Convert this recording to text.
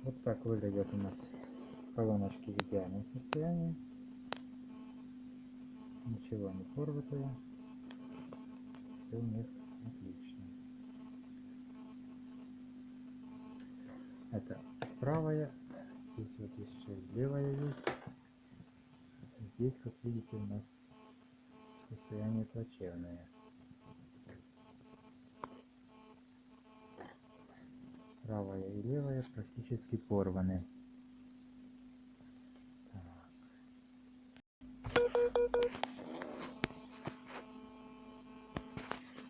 Вот так выглядят у нас колоночки в идеальном состоянии. Ничего не порватое. Все у них отлично. Это правая. Здесь вот еще левая есть. Здесь, как видите, у нас состояние плачевное. Правая и левая практически порваны.